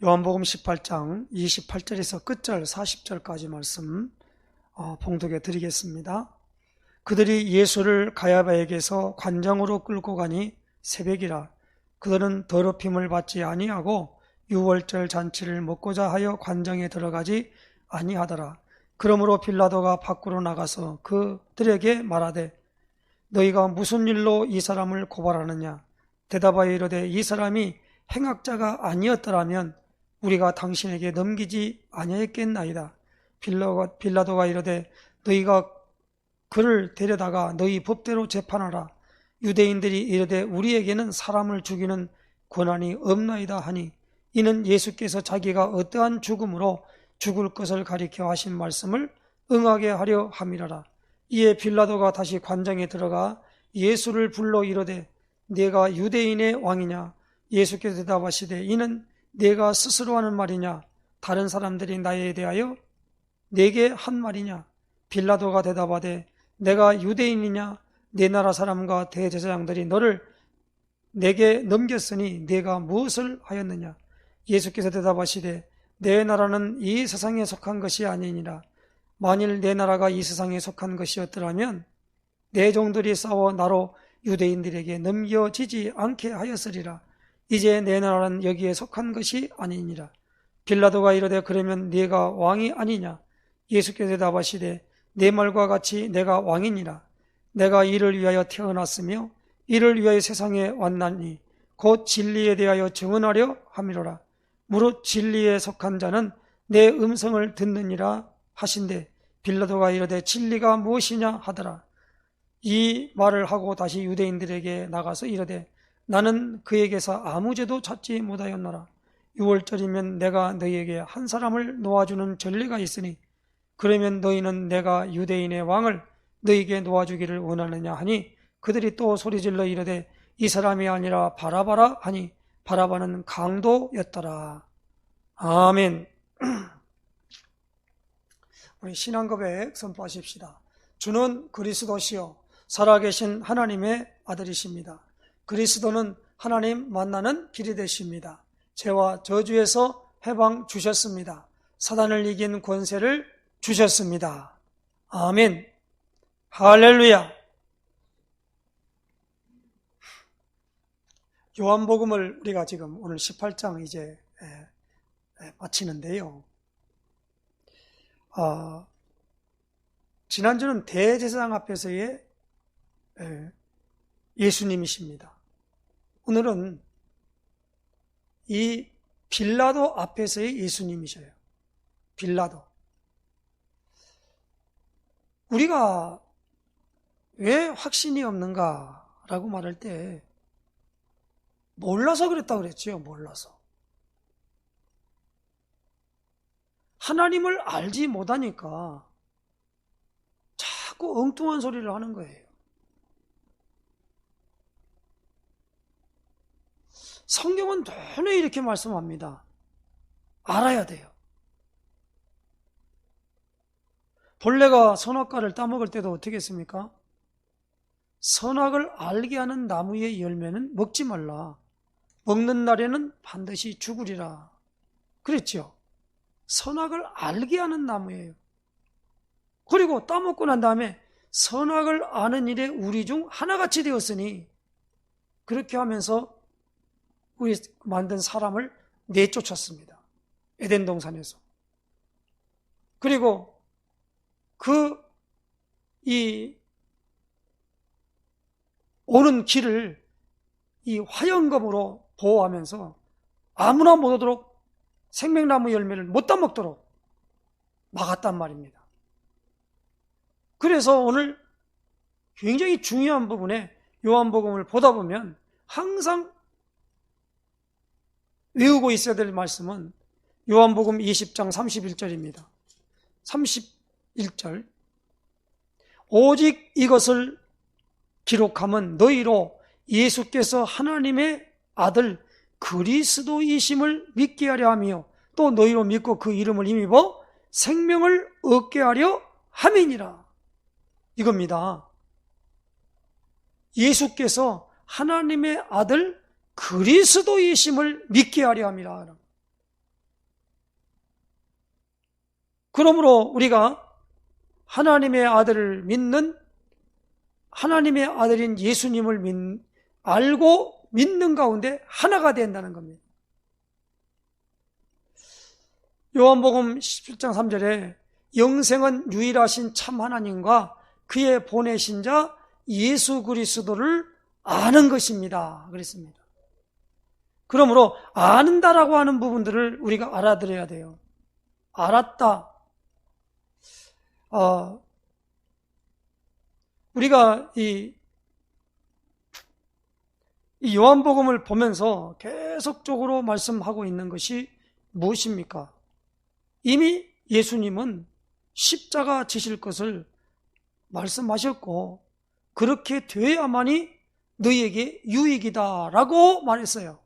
요한복음 18장 28절에서 끝절 40절까지 말씀 봉독해 드리겠습니다. 그들이 예수를 가야바에게서 관장으로 끌고 가니 새벽이라. 그들은 더럽힘을 받지 아니하고 유월절 잔치를 먹고자 하여 관장에 들어가지 아니하더라. 그러므로 빌라도가 밖으로 나가서 그들에게 말하되 너희가 무슨 일로 이 사람을 고발하느냐? 대답하여 이르되 이 사람이 행악자가 아니었더라면 우리가 당신에게 넘기지 아니하였겠나이다. 빌라도가 이르되 너희가 그를 데려다가 너희 법대로 재판하라. 유대인들이 이르되 우리에게는 사람을 죽이는 권한이 없나이다 하니 이는 예수께서 자기가 어떠한 죽음으로 죽을 것을 가리켜 하신 말씀을 응하게 하려 함이라라. 이에 빌라도가 다시 관장에 들어가 예수를 불러 이르되 네가 유대인의 왕이냐? 예수께서 대답하시되 이는 네가 스스로 하는 말이냐? 다른 사람들이 나에 대하여 내게 한 말이냐? 빌라도가 대답하되 내가 유대인이냐? 네 나라 사람과 대제사장들이 너를 내게 넘겼으니 네가 무엇을 하였느냐? 예수께서 대답하시되 내 나라는 이 세상에 속한 것이 아니니라. 만일 내 나라가 이 세상에 속한 것이었더라면 내 종들이 싸워 나로 유대인들에게 넘겨지지 않게 하였으리라. 이제 내 나라는 여기에 속한 것이 아니니라. 빌라도가 이르되 그러면 네가 왕이 아니냐? 예수께서 대답하시되 내 말과 같이 내가 왕이니라. 내가 이를 위하여 태어났으며 이를 위하여 세상에 왔나니 곧 진리에 대하여 증언하려 함이로라. 무릇 진리에 속한 자는 내 음성을 듣느니라 하신대 빌라도가 이르되 진리가 무엇이냐 하더라. 이 말을 하고 다시 유대인들에게 나가서 이르되 나는 그에게서 아무 죄도 찾지 못하였노라. 6월절이면 내가 너희에게 한 사람을 놓아주는 전례가 있으니 그러면 너희는 내가 유대인의 왕을 너희에게 놓아주기를 원하느냐 하니 그들이 또 소리질러 이르되 이 사람이 아니라 바라바라 하니 바라바는 강도였더라. 아멘. 우리 신앙고백 선포하십시다. 주는 그리스도시요 살아계신 하나님의 아들이십니다. 그리스도는 하나님 만나는 길이 되십니다. 죄와 저주에서 해방 주셨습니다. 사단을 이긴 권세를 주셨습니다. 아멘. 할렐루야. 요한복음을 우리가 지금 오늘 18장 이제 마치는데요. 지난주는 대제사장 앞에서의 예수님이십니다. 오늘은 이 빌라도 앞에서의 예수님이셔요. 빌라도. 우리가 왜 확신이 없는가라고 말할 때 몰라서 그랬다고 그랬죠. 몰라서. 하나님을 알지 못하니까 자꾸 엉뚱한 소리를 하는 거예요. 성경은 내내 이렇게 말씀합니다. 알아야 돼요. 벌레가 선악과를 따먹을 때도 어떻게 했습니까? 선악을 알게 하는 나무의 열매는 먹지 말라. 먹는 날에는 반드시 죽으리라. 그랬죠. 선악을 알게 하는 나무예요. 그리고 따먹고 난 다음에 선악을 아는 일에 우리 중 하나같이 되었으니 그렇게 하면서 우리 만든 사람을 내쫓았습니다. 에덴 동산에서. 그리고 오는 길을 이 화영검으로 보호하면서 아무나 못 오도록 생명나무 열매를 못 따먹도록 막았단 말입니다. 그래서 오늘 굉장히 중요한 부분에 요한복음을 보다 보면 항상 외우고 있어야 될 말씀은 요한복음 20장 31절입니다. 31절. 오직 이것을 기록함은 너희로 예수께서 하나님의 아들 그리스도이심을 믿게 하려 하며 또 너희로 믿고 그 이름을 힘입어 생명을 얻게 하려 함이니라. 이겁니다. 예수께서 하나님의 아들 그리스도이심을 믿게 하려 함이라. 그러므로 우리가 하나님의 아들을 믿는, 하나님의 아들인 예수님을 알고 믿는 가운데 하나가 된다는 겁니다. 요한복음 17장 3절에 영생은 유일하신 참 하나님과 그의 보내신 자 예수 그리스도를 아는 것입니다. 그랬습니다. 그러므로 아는다라고 하는 부분들을 우리가 알아들어야 돼요. 알았다. 우리가 이 요한복음을 보면서 계속적으로 말씀하고 있는 것이 무엇입니까? 이미 예수님은 십자가 지실 것을 말씀하셨고 그렇게 되어야만이 너희에게 유익이다라고 말했어요.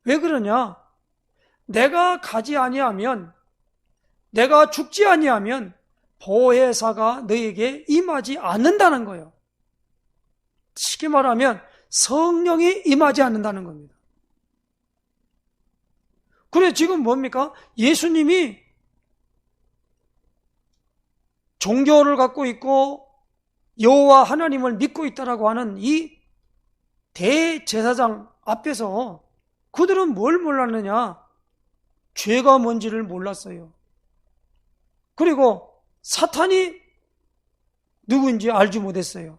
왜 그러냐? 내가 가지 아니하면, 내가 죽지 아니하면 보혜사가 너희에게 임하지 않는다는 거예요. 쉽게 말하면 성령이 임하지 않는다는 겁니다. 그래 지금 뭡니까? 예수님이 종교를 갖고 있고 여호와 하나님을 믿고 있다라고 하는 이 대제사장 앞에서 그들은 뭘 몰랐느냐? 죄가 뭔지를 몰랐어요. 그리고 사탄이 누구인지 알지 못했어요.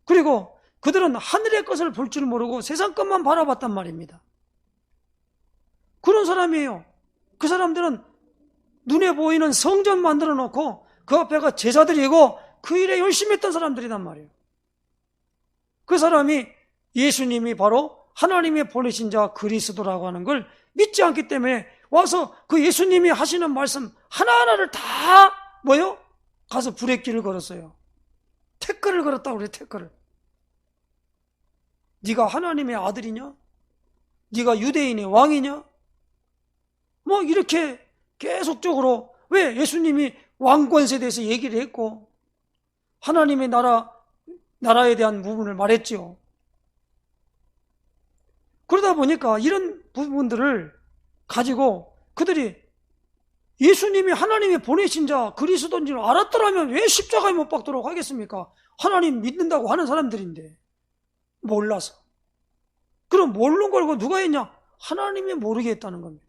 그리고 그들은 하늘의 것을 볼 줄 모르고 세상 것만 바라봤단 말입니다. 그런 사람이에요. 그 사람들은 눈에 보이는 성전 만들어 놓고 그 앞에가 제사드리고 그 일에 열심히 했던 사람들이란 말이에요. 그 사람이 예수님이 바로 하나님의 보내신 자 그리스도라고 하는 걸 믿지 않기 때문에 와서 그 예수님이 하시는 말씀 하나하나를 다 뭐요? 가서 불의 길을 걸었어요. 태클을 걸었다고 그래요. 태클을. 네가 하나님의 아들이냐? 네가 유대인의 왕이냐? 뭐 이렇게 계속적으로 왜 예수님이 왕권세에 대해서 얘기를 했고 하나님의 나라에 대한 부분을 말했죠. 그러다 보니까 이런 부분들을 가지고 그들이 예수님이 하나님의 보내신 자 그리스도인 줄 알았더라면 왜 십자가에 못 박도록 하겠습니까? 하나님 믿는다고 하는 사람들인데 몰라서. 그럼 모르는 걸 누가 했냐? 하나님이 모르게 했다는 겁니다.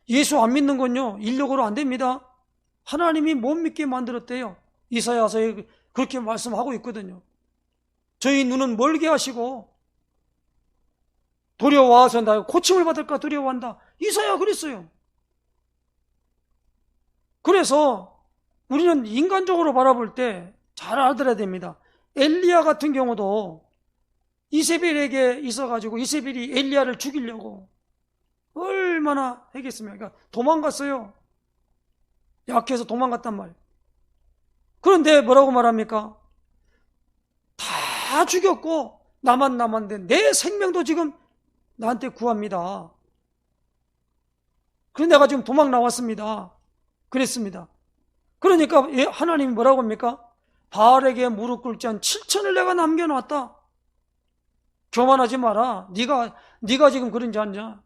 예수 안 믿는 건요 인력으로 안 됩니다. 하나님이 못 믿게 만들었대요. 이사야서에 그렇게 말씀하고 있거든요. 저희 눈은 멀게 하시고 두려워서 나 고침을 받을까 두려워한다. 이사야 그랬어요. 그래서 우리는 인간적으로 바라볼 때 잘 알아들어야 됩니다. 엘리야 같은 경우도 이세벨에게 있어가지고 이세벨이 엘리야를 죽이려고 얼마나 했겠습니까? 그러니까 도망갔어요. 약해서 도망갔단 말이에요. 그런데 뭐라고 말합니까? 다 죽였고 나만 남았는데 내 생명도 지금 나한테 구합니다. 그래서 내가 지금 도망 나왔습니다. 그랬습니다. 그러니까 하나님이 뭐라고 합니까? 바알에게 무릎 꿇지 않은 7천을 내가 남겨놨다. 교만하지 마라. 네가 지금 그런지 않냐?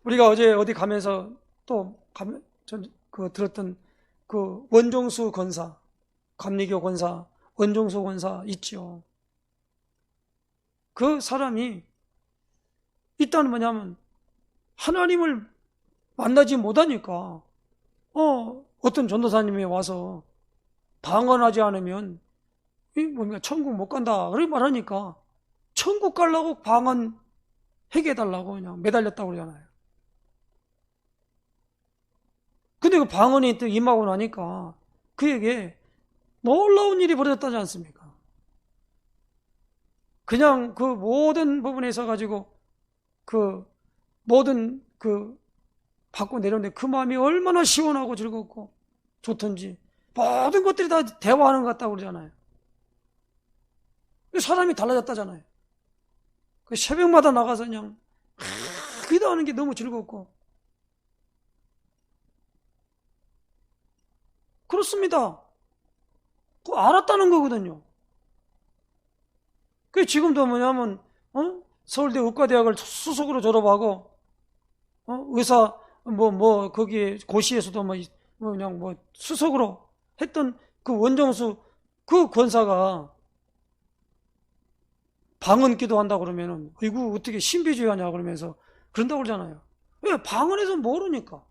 우리가 어제 어디 가면서 들었던 그 원종수 권사, 감리교 권사, 원종수 권사 있죠. 그 사람이 일단 뭐냐면 하나님을 만나지 못하니까 어떤 전도사님이 와서 방언하지 않으면 뭡니까 천국 못 간다 그렇게 말하니까 천국 가려고 방언 해결해달라고 그냥 매달렸다고 그러잖아요. 근데 그 방언이 또 임하고 나니까 그에게 놀라운 일이 벌어졌다지 않습니까? 그냥 그 모든 부분에 있어 가지고 그 모든 받고 내려오는데 그 마음이 얼마나 시원하고 즐겁고 좋던지 모든 것들이 다 대화하는 것 같다고 그러잖아요. 사람이 달라졌다잖아요. 그 새벽마다 나가서 그냥 기도하는 게 너무 즐겁고 그렇습니다. 그거 알았다는 거거든요. 그 지금도 뭐냐면 서울대 의과대학을 수석으로 졸업하고, 의사, 거기 고시에서도 그냥 수석으로 했던 그 원정수, 그 권사가 방언 기도한다 그러면은, 이거 어떻게 신비주의 하냐 그러면서 그런다고 그러잖아요. 왜? 방언에서 모르니까.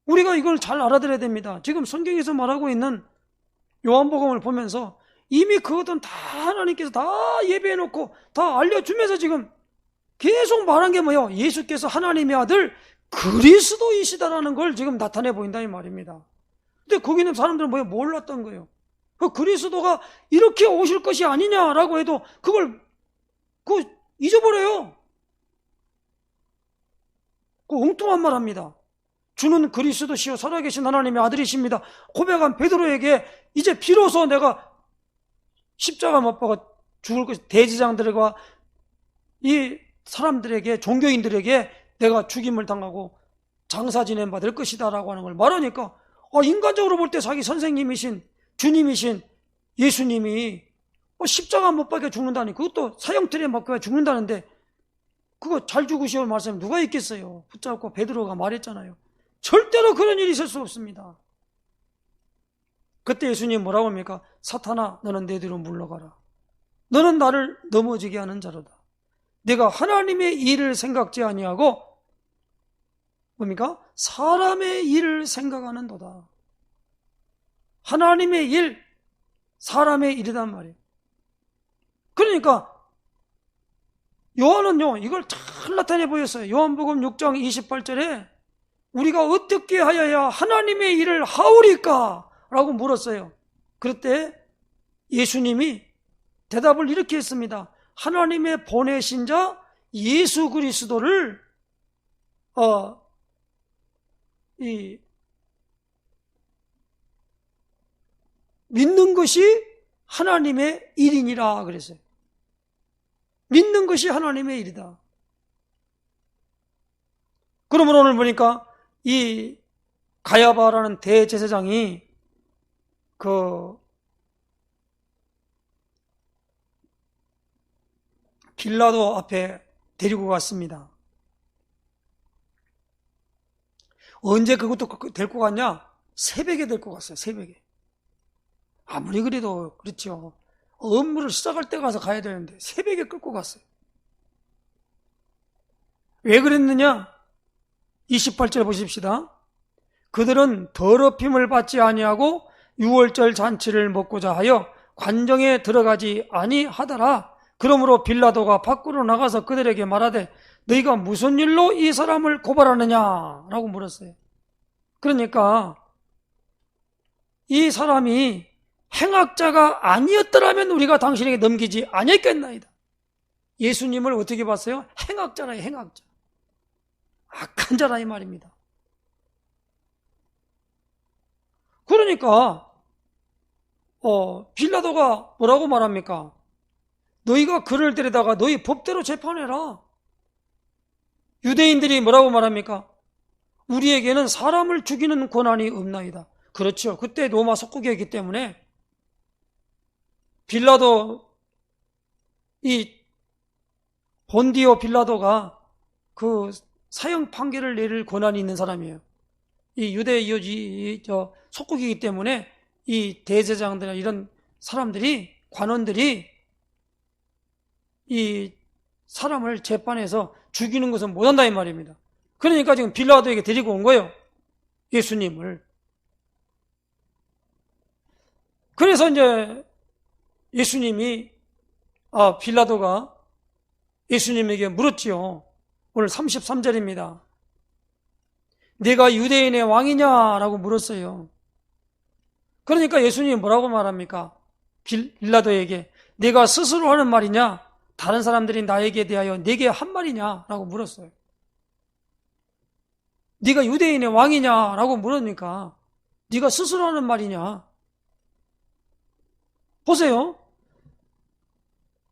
우리가 이걸 잘 알아들어야 됩니다. 지금 성경에서 말하고 있는 요한복음을 보면서 이미 그것은 다 하나님께서 다 예배해놓고 다 알려주면서 지금 계속 말한 게 뭐예요? 예수께서 하나님의 아들 그리스도이시다라는 걸 지금 나타내 보인다 이 말입니다. 근데 거기 있는 사람들은 뭐예요? 몰랐던 거예요. 그 그리스도가 이렇게 오실 것이 아니냐라고 해도 그걸 잊어버려요. 그 엉뚱한 말 합니다. 주는 그리스도시요 살아계신 하나님의 아들이십니다. 고백한 베드로에게 이제 비로소 내가 십자가 못 박아 죽을 것이, 대제사장들과 이 사람들에게, 종교인들에게 내가 죽임을 당하고 장사 지냄 받을 것이다 라고 하는 걸 말하니까, 인간적으로 볼 때 자기 선생님이신 주님이신 예수님이 십자가 못 박혀 죽는다니, 그것도 사형틀에 박혀 죽는다는데 그거 잘 죽으시오 말씀 누가 있겠어요? 붙잡고 베드로가 말했잖아요. 절대로 그런 일이 있을 수 없습니다. 그때 예수님 뭐라고 합니까? 사탄아, 너는 내 뒤로 물러가라. 너는 나를 넘어지게 하는 자로다. 내가 하나님의 일을 생각지 아니하고 뭡니까? 사람의 일을 생각하는도다. 하나님의 일, 사람의 일이란 말이에요. 그러니까 요한은요, 이걸 잘 나타내 보였어요. 요한복음 6장 28절에 우리가 어떻게 하여야 하나님의 일을 하오리까? 라고 물었어요. 그때 예수님이 대답을 이렇게 했습니다. 하나님의 보내신 자 예수 그리스도를 믿는 것이 하나님의 일이니라 그랬어요. 믿는 것이 하나님의 일이다. 그러므로 오늘 보니까 이 가야바라는 대제사장이 빌라도 앞에 데리고 갔습니다. 언제 그것도 데리고 갔냐? 새벽에 데리고 갔어요. 새벽에. 아무리 그래도 그렇죠. 업무를 시작할 때 가서 가야 되는데 새벽에 끌고 갔어요. 왜 그랬느냐? 28절 보십시다. 그들은 더럽힘을 받지 아니하고 유월절 잔치를 먹고자 하여 관정에 들어가지 아니하더라. 그러므로 빌라도가 밖으로 나가서 그들에게 말하되 너희가 무슨 일로 이 사람을 고발하느냐라고 물었어요. 그러니까 이 사람이 행악자가 아니었더라면 우리가 당신에게 넘기지 아니했겠나이다. 예수님을 어떻게 봤어요? 행악자라, 행악자. 악한 자라 이 말입니다. 그러니까 빌라도가 뭐라고 말합니까? 너희가 그를 데려다가 너희 법대로 재판해라. 유대인들이 뭐라고 말합니까? 우리에게는 사람을 죽이는 권한이 없나이다. 그렇죠. 그때 로마 속국이었기 때문에 빌라도, 이 본디오 빌라도가 그 사형 판결을 내릴 권한이 있는 사람이에요. 이 유대 속국이기 때문에 이 대제사장들이나 이런 사람들이, 관원들이 이 사람을 재판해서 죽이는 것은 못한다 이 말입니다. 그러니까 지금 빌라도에게 데리고 온 거예요. 예수님을. 그래서 이제 예수님이, 빌라도가 예수님에게 물었지요. 오늘 33절입니다. 네가 유대인의 왕이냐라고 물었어요. 그러니까 예수님이 뭐라고 말합니까? 빌라도에게 네가 스스로 하는 말이냐? 다른 사람들이 나에게 대하여 네게 한 말이냐라고 물었어요. 네가 유대인의 왕이냐라고 물으니까 네가 스스로 하는 말이냐? 보세요.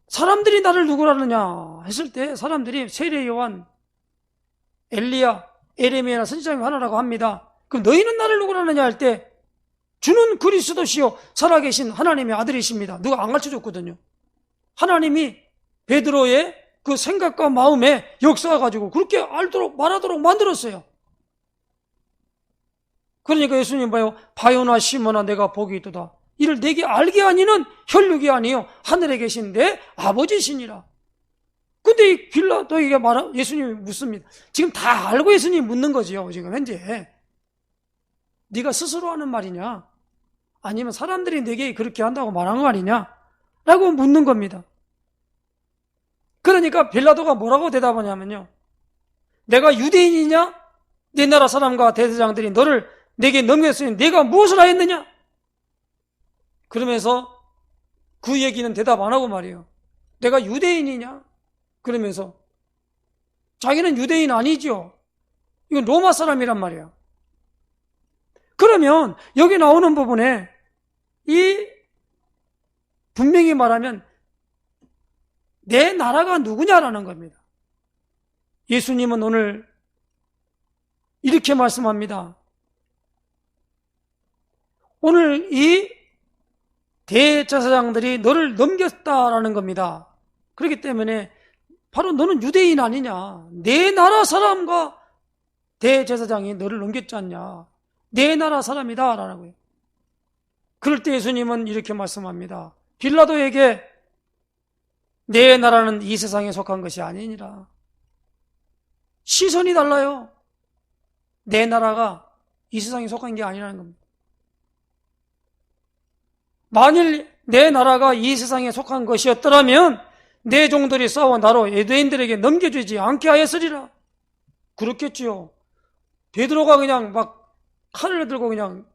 사람들이 나를 누구라느냐 했을 때 사람들이 세례 요한, 엘리야, 에레미야나 선지자가 하나라고 합니다. 그럼 너희는 나를 누구라느냐 할 때 주는 그리스도시요 살아계신 하나님의 아들이십니다. 누가 안 가르쳐줬거든요. 하나님이 베드로의 그 생각과 마음에 역사가지고 그렇게 알도록 말하도록 만들었어요. 그러니까 예수님 봐요. 바요나 시몬아 내가 복이 있도다. 이를 내게 알게 하니는 혈육이 아니요 하늘에 계신 내 아버지시니라. 근데 이 빌라도에게 예수님이 묻습니다. 지금 다 알고 예수님이 묻는 거지요. 지금 현재. 네가 스스로 하는 말이냐? 아니면 사람들이 내게 그렇게 한다고 말한 거 아니냐? 라고 묻는 겁니다. 그러니까 빌라도가 뭐라고 대답하냐면요. 내가 유대인이냐? 내 나라 사람과 대제사장들이 너를 내게 넘겼으니 내가 무엇을 하였느냐? 그러면서 그 얘기는 대답 안 하고 말이에요. 내가 유대인이냐? 그러면서 자기는 유대인 아니죠. 이건 로마 사람이란 말이에요. 그러면 여기 나오는 부분에 이 분명히 말하면 내 나라가 누구냐라는 겁니다. 예수님은 오늘 이렇게 말씀합니다. 오늘 이 대제사장들이 너를 넘겼다라는 겁니다. 그렇기 때문에 바로 너는 유대인 아니냐. 내 나라 사람과 대제사장이 너를 넘겼지 않냐. 내 나라 사람이다 라고요. 그럴 때 예수님은 이렇게 말씀합니다. 빌라도에게 내 나라는 이 세상에 속한 것이 아니니라. 시선이 달라요. 내 나라가 이 세상에 속한 게 아니라는 겁니다. 만일 내 나라가 이 세상에 속한 것이었더라면 내 종들이 싸워 나로 유대인들에게 넘겨주지 않게 하였으리라. 그렇겠지요. 베드로가 그냥 막 칼을 들고 그냥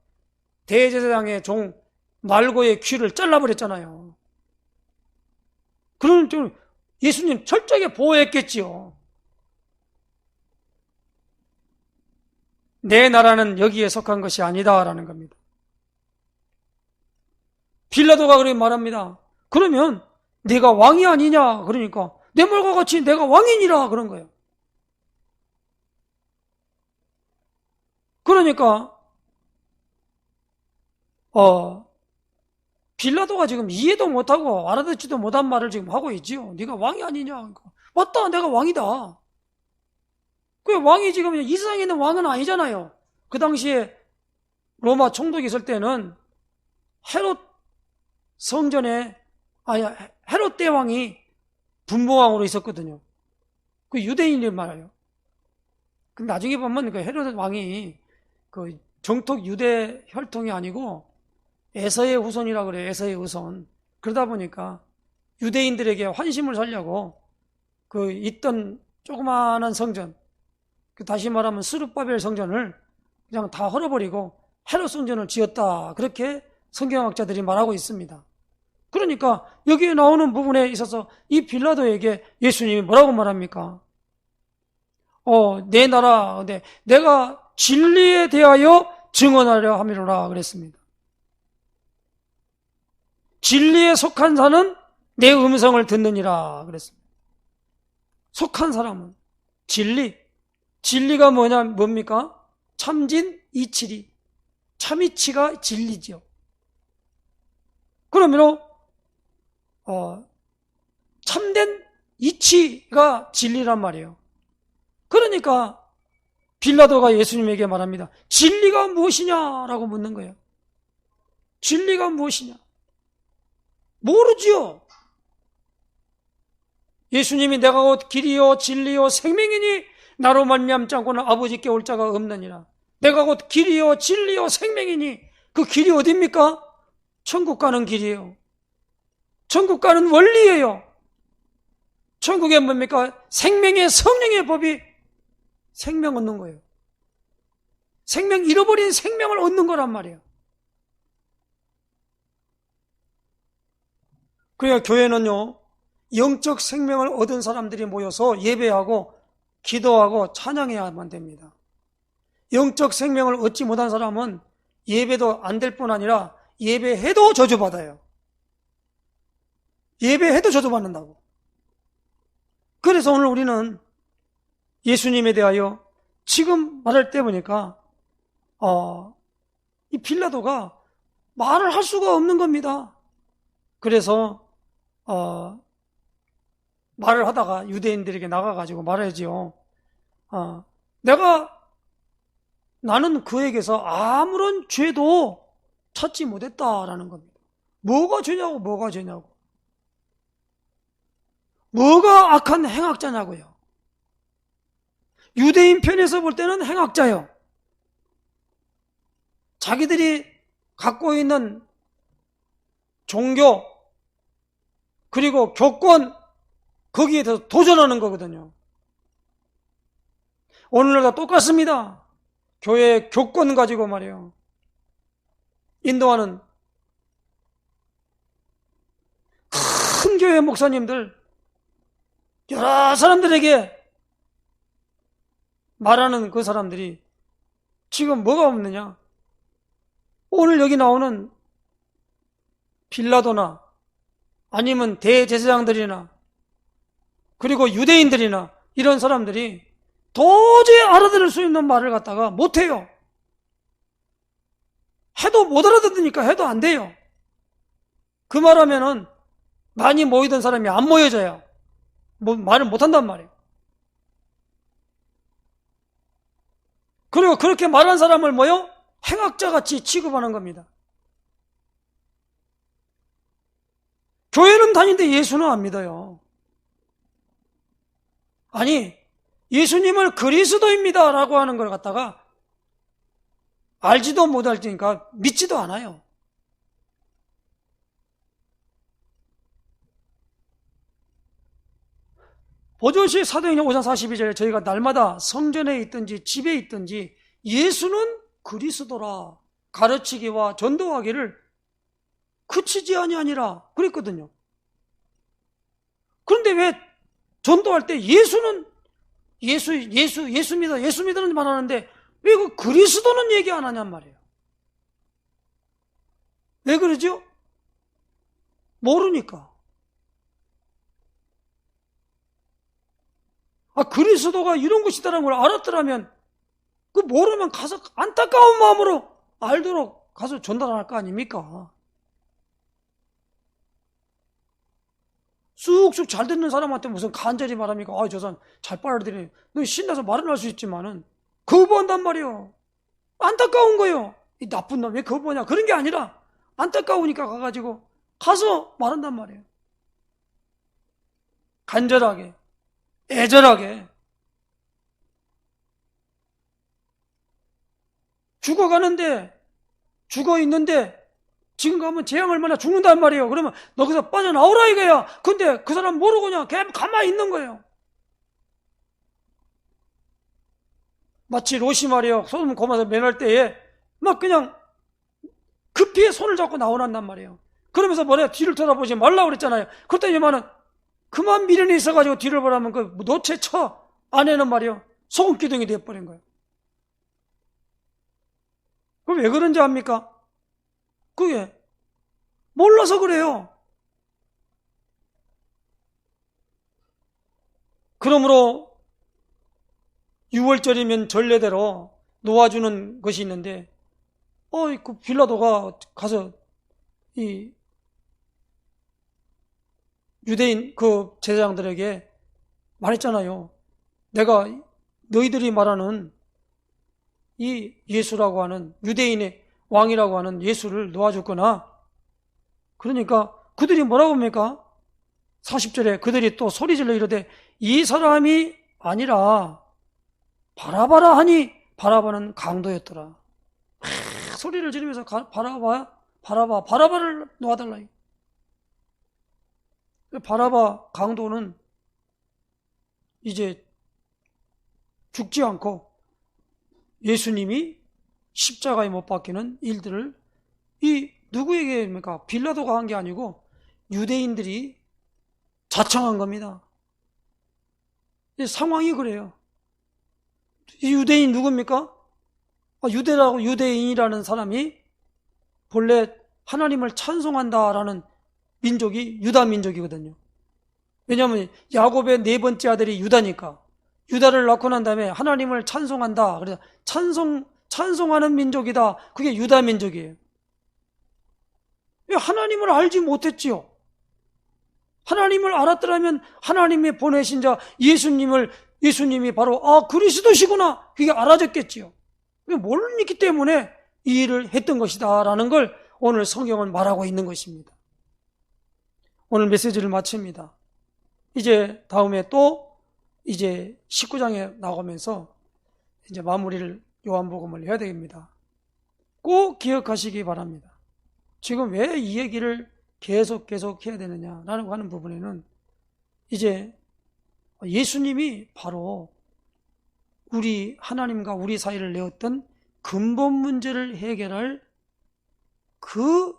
대제사장의 종 말고의 귀를 잘라버렸잖아요. 그런 좀 예수님 철저하게 보호했겠지요. 내 나라는 여기에 속한 것이 아니다라는 겁니다. 빌라도가 그렇게 말합니다. 그러면 내가 왕이 아니냐? 그러니까 내 말과 같이 내가 왕이니라 그런 거예요. 그러니까 빌라도가 지금 이해도 못하고 알아듣지도 못한 말을 지금 하고 있지요. 네가 왕이 아니냐? 그러니까, 맞다, 내가 왕이다. 그 왕이 지금 이 세상에 있는 왕은 아니잖아요. 그 당시에 로마 총독이 있을 때는 헤롯 성전에 헤롯 대왕이 분봉왕으로 있었거든요. 그 유대인이 말이에요. 근데 나중에 보면 그 헤롯 왕이 그 정통 유대 혈통이 아니고 에서의 후손이라 그래요. 에서의 후손. 그러다 보니까 유대인들에게 환심을 살려고 그 있던 조그마한 성전, 다시 말하면 스룹바벨 성전을 그냥 다 헐어버리고 헤롯 성전을 지었다. 그렇게 성경학자들이 말하고 있습니다. 그러니까 여기에 나오는 부분에 있어서 이 빌라도에게 예수님이 뭐라고 말합니까? 내 나라, 내가 진리에 대하여 증언하려 함이로라 그랬습니다. 진리에 속한 자는 내 음성을 듣느니라 그랬습니다. 속한 사람은 진리가 뭡니까? 참진 이치리, 참이치가 진리죠. 그러면 참된 이치가 진리란 말이에요. 그러니까 빌라도가 예수님에게 말합니다. 진리가 무엇이냐라고 묻는 거예요. 진리가 무엇이냐? 모르지요. 예수님이 내가 곧 길이요 진리요 생명이니 나로 말미암지 않고는 아버지께 올 자가 없느니라. 내가 곧 길이요 진리요 생명이니 그 길이 어디입니까? 천국 가는 길이에요. 천국 가는 원리예요. 천국에 뭡니까? 생명의 성령의 법이 생명 얻는 거예요. 생명 잃어버린 생명을 얻는 거란 말이에요. 그러니까 교회는요, 영적 생명을 얻은 사람들이 모여서 예배하고 기도하고 찬양해야만 됩니다. 영적 생명을 얻지 못한 사람은 예배도 안 될 뿐 아니라 예배해도 저주받아요. 예배해도 저주받는다고. 그래서 오늘 우리는 예수님에 대하여 지금 말할 때 보니까 이 빌라도가 말을 할 수가 없는 겁니다. 그래서 말을 하다가 유대인들에게 나가가지고 말하지요. 나는 그에게서 아무런 죄도 찾지 못했다라는 겁니다. 뭐가 죄냐고, 뭐가 죄냐고. 뭐가 악한 행악자냐고요. 유대인 편에서 볼 때는 행악자요. 자기들이 갖고 있는 종교, 그리고 교권, 거기에 대해서 도전하는 거거든요. 오늘날과 똑같습니다. 교회 교권 가지고 말이에요. 인도하는 큰 교회 목사님들, 여러 사람들에게 말하는 그 사람들이 지금 뭐가 없느냐? 오늘 여기 나오는 빌라도나 아니면 대제사장들이나 그리고 유대인들이나 이런 사람들이 도저히 알아들을 수 있는 말을 갖다가 못해요. 해도 못 알아듣으니까 해도 안 돼요. 그 말하면은 많이 모이던 사람이 안 모여져요. 말을 못한단 말이에요. 그리고 그렇게 말한 사람을 행악자같이 취급하는 겁니다. 교회는 다니는데 예수는 안 믿어요. 아니, 예수님을 그리스도입니다 라고 하는 걸 갖다가 알지도 못할 테니까 믿지도 않아요. 보조시 사도행전 5장 42절에 저희가 날마다 성전에 있든지 집에 있든지 예수는 그리스도라 가르치기와 전도하기를 그치지 아니하니라 그랬거든요. 그런데 왜 전도할 때 예수는 예수 믿으는 말 하는데 왜 그 그리스도는 얘기 안 하냔 말이에요. 왜 그러죠? 모르니까. 그리스도가 이런 것이다라는 걸 알았더라면 그 모르면 가서 안타까운 마음으로 알도록 가서 전달할 거 아닙니까? 쑥쑥 잘 듣는 사람한테 무슨 간절히 말합니까? 저 사람 잘 빨아들이네. 너 신나서 말은 할 수 있지만은 거부한단 말이에요. 안타까운 거예요. 이 나쁜 놈 왜 거부하냐? 그런 게 아니라 안타까우니까 가서 말한단 말이에요. 간절하게, 애절하게. 죽어 있는데 지금 가면 재앙 얼마나 죽는단 말이에요. 그러면 너 거기서 빠져나오라 이거야. 근데 그 사람 모르고 그냥 가만히 있는 거예요. 마치 롯이 말이에요. 소돔 고마서 면할 때에 막 그냥 급히 손을 잡고 나오란단 말이에요. 그러면서 뒤를 쳐다보지 말라고 그랬잖아요. 그랬더니만은 그만 미련이 있어가지고 뒤를 보라면 그 노체 처 안에는 말이에요. 소금 기둥이 되어버린 거예요. 그럼 왜 그런지 압니까? 그게 몰라서 그래요. 그러므로 6월절이면 전례대로 놓아주는 것이 있는데 그 빌라도가 가서 이 유대인 그 제사장들에게 말했잖아요. 내가 너희들이 말하는 이 예수라고 하는 유대인의 왕이라고 하는 예수를 놓아줬거나 그러니까 그들이 뭐라고 합니까? 40절에 그들이 또 소리질러 이르되 이 사람이 아니라 바라바라 하니 바라바는 강도였더라. 소리를 지르면서 바라바를 놓아달라. 바라바 강도는 이제 죽지 않고 예수님이 십자가에 못 박히는 일들을 누구에게입니까? 빌라도가 한 게 아니고 유대인들이 자청한 겁니다. 상황이 그래요. 이 유대인 누굽니까? 유대인이라는 사람이 본래 하나님을 찬송한다라는 민족이 유다 민족이거든요. 왜냐하면 야곱의 네 번째 아들이 유다니까. 유다를 낳고 난 다음에 하나님을 찬송한다. 그래서 찬송하는 민족이다. 그게 유다 민족이에요. 하나님을 알지 못했지요. 하나님을 알았더라면 하나님이 보내신 자 예수님이 바로 그리스도시구나, 그게 알아졌겠지요. 모르기 때문에 이 일을 했던 것이다 라는 걸 오늘 성경은 말하고 있는 것입니다. 오늘 메시지를 마칩니다. 이제 다음에 또 이제 19장에 나오면서 이제 마무리를 요한복음을 해야 됩니다. 꼭 기억하시기 바랍니다. 지금 왜 이 얘기를 계속 해야 되느냐라고 하는 부분에는 이제 예수님이 바로 우리 하나님과 우리 사이를 내었던 근본 문제를 해결할 그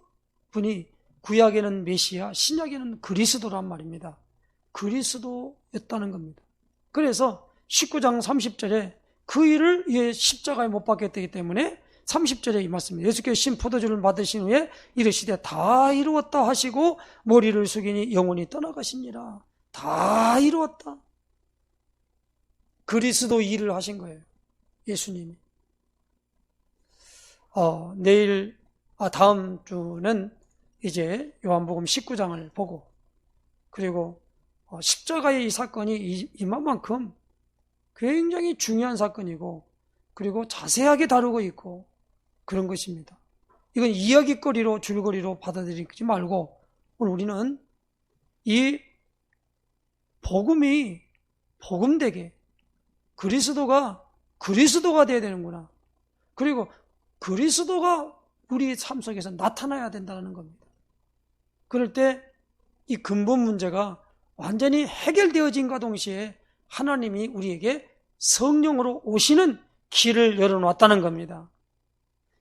분이 구약에는 메시아, 신약에는 그리스도란 말입니다. 그리스도였다는 겁니다. 그래서 19장 30절에 그 일을 십자가에 못 박혔기 때문에 30절에 이 말씀입니다. 예수께서 신 포도주를 받으신 후에 이르시되 다 이루었다 하시고 머리를 숙이니 영혼이 떠나가시니라. 다 이루었다. 그리스도 일을 하신 거예요. 예수님이. 다음 주는 이제 요한복음 19장을 보고, 그리고 십자가의 이 사건이 이만큼 굉장히 중요한 사건이고, 그리고 자세하게 다루고 있고 그런 것입니다. 이건 이야기거리로 줄거리로 받아들이지 말고 오늘 우리는 이 복음이 복음되게 그리스도가 돼야 되는구나. 그리고 그리스도가 우리 삶 속에서 나타나야 된다는 겁니다. 그럴 때 이 근본 문제가 완전히 해결되어진과 동시에 하나님이 우리에게 성령으로 오시는 길을 열어놨다는 겁니다.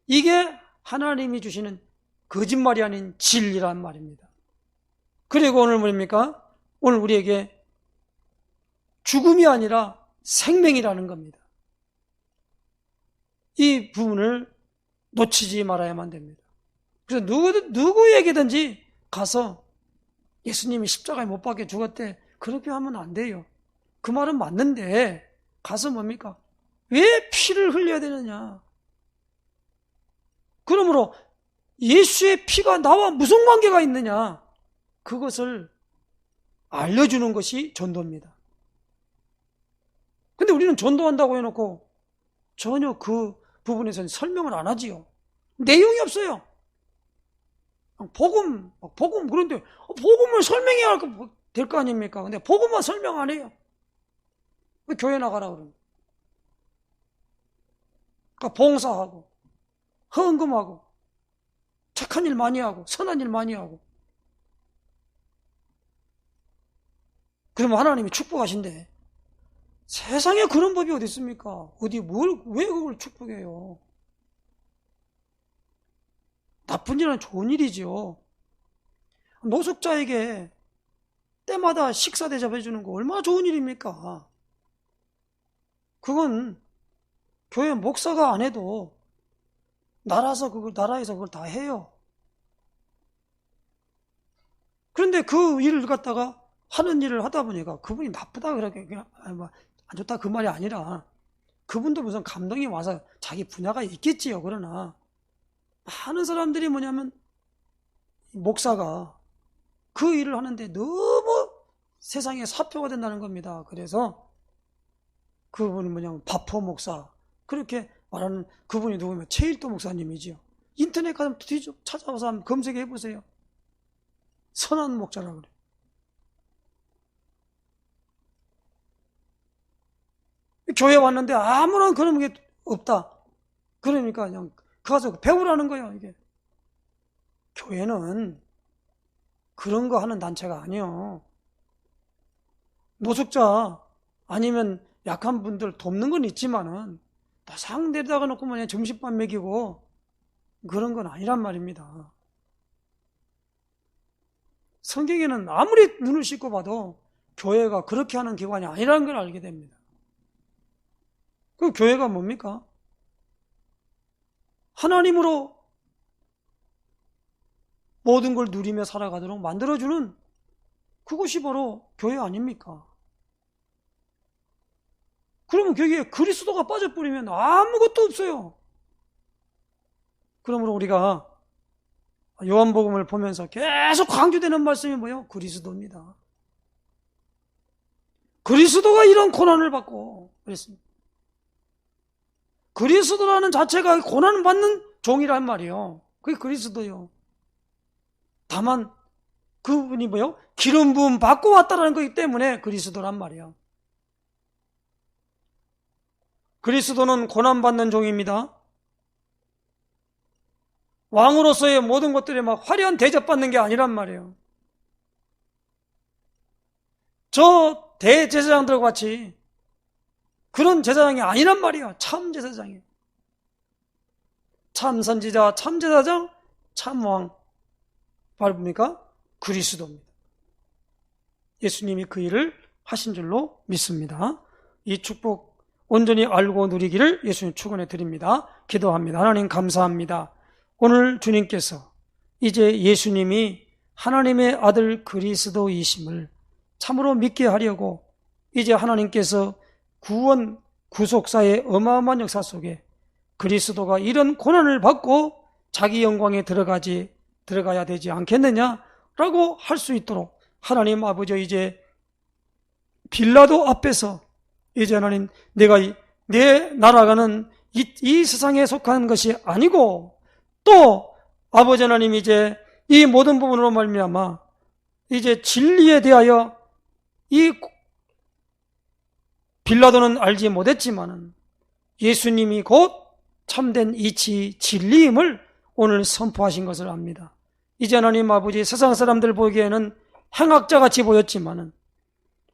이게 하나님이 주시는 거짓말이 아닌 진리란 말입니다. 그리고 오늘 뭡니까? 오늘 우리에게 죽음이 아니라 생명이라는 겁니다. 이 부분을 놓치지 말아야만 됩니다. 그래서 누구에게든지 가서 예수님이 십자가에 못 박혀 죽었대, 그렇게 하면 안 돼요. 그 말은 맞는데 가서 뭡니까? 왜 피를 흘려야 되느냐? 그러므로 예수의 피가 나와 무슨 관계가 있느냐? 그것을 알려주는 것이 전도입니다. 근데 우리는 전도한다고 해놓고 전혀 그 부분에서는 설명을 안 하지요. 내용이 없어요. 복음, 그런데 복음을 설명해야 될 거 아닙니까? 근데 복음만 설명 안 해요. 왜 교회 나가라 그러면? 그러니까 봉사하고, 헌금하고, 착한 일 많이 하고, 선한 일 많이 하고. 그러면 하나님이 축복하신대. 세상에 그런 법이 어디 있습니까? 왜 그걸 축복해요? 나쁜 일은 좋은 일이죠. 노숙자에게 때마다 식사 대접해주는 거 얼마나 좋은 일입니까? 그건 교회 목사가 안 해도 나라에서 그걸 다 해요. 그런데 그 일을 갖다가 하는 일을 하다 보니까 그분이 나쁘다 그렇게 그냥 안 좋다 그 말이 아니라 그분도 무슨 감동이 와서 자기 분야가 있겠지요. 그러나 많은 사람들이 뭐냐면 목사가 그 일을 하는데 너무 세상에 사표가 된다는 겁니다. 그래서 그분이 뭐냐면 바포 목사 그렇게 말하는 그분이 누구면 최일도 목사님이지요. 인터넷 가서 찾아와서 한번 검색해 보세요. 선한 목자라 그래. 교회 왔는데 아무런 그런 게 없다. 그러니까 그냥 가서 배우라는 거예요. 이게 교회는 그런 거 하는 단체가 아니에요. 노숙자 아니면 약한 분들 돕는 건 있지만은 다 상대에다가 놓고 그냥 점심밥 먹이고 그런 건 아니란 말입니다. 성경에는 아무리 눈을 씻고 봐도 교회가 그렇게 하는 기관이 아니라는 걸 알게 됩니다. 그 교회가 뭡니까? 하나님으로 모든 걸 누리며 살아가도록 만들어주는 그것이 바로 교회 아닙니까? 그러면 거기에 그리스도가 빠져버리면 아무것도 없어요. 그러므로 우리가 요한복음을 보면서 계속 강조되는 말씀이 뭐예요? 그리스도입니다. 그리스도가 이런 고난을 받고 그랬습니다. 그리스도라는 자체가 고난을 받는 종이란 말이에요. 그게 그리스도요. 다만 그분이 뭐예요? 기름 부음 받고 왔다라는 거기 때문에 그리스도란 말이에요. 그리스도는 고난받는 종입니다. 왕으로서의 모든 것들에 막 화려한 대접받는 게 아니란 말이에요. 저 대제사장들과 같이 그런 제사장이 아니란 말이에요. 참 제사장이에요. 참 선지자, 참 제사장, 참 왕. 바로 뭡니까? 그리스도입니다. 예수님이 그 일을 하신 줄로 믿습니다. 이 축복 온전히 알고 누리기를 예수님 축원해 드립니다. 기도합니다. 하나님 감사합니다. 오늘 주님께서 이제 예수님이 하나님의 아들 그리스도이심을 참으로 믿게 하려고 이제 하나님께서 구원, 구속사의 어마어마한 역사 속에 그리스도가 이런 고난을 받고 자기 영광에 들어가야 되지 않겠느냐라고 할 수 있도록 하나님 아버지 이제 빌라도 앞에서 이제 하나님 내 나라가는 이 세상에 속한 것이 아니고 또 아버지 하나님 이제 이 모든 부분으로 말미암아 이제 진리에 대하여 이 빌라도는 알지 못했지만은 예수님이 곧 참된 이치 진리임을 오늘 선포하신 것을 압니다. 이제 하나님 아버지 세상 사람들 보기에는 행악자같이 보였지만은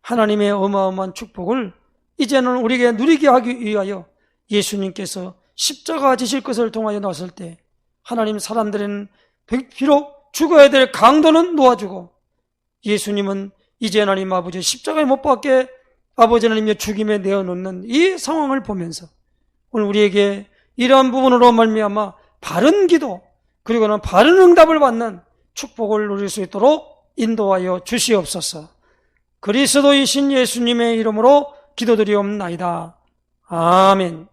하나님의 어마어마한 축복을 이제는 우리에게 누리게 하기 위하여 예수님께서 십자가 지실 것을 통하여 나섰을 때 하나님 사람들은 비록 죽어야 될 강도는 놓아주고 예수님은 이제 하나님 아버지 십자가에 못 박게 아버지 하나님의 죽임에 내어놓는 이 상황을 보면서 오늘 우리에게 이러한 부분으로 말미암아 바른 기도 그리고는 바른 응답을 받는 축복을 누릴 수 있도록 인도하여 주시옵소서. 그리스도이신 예수님의 이름으로 기도드리옵나이다. 아멘.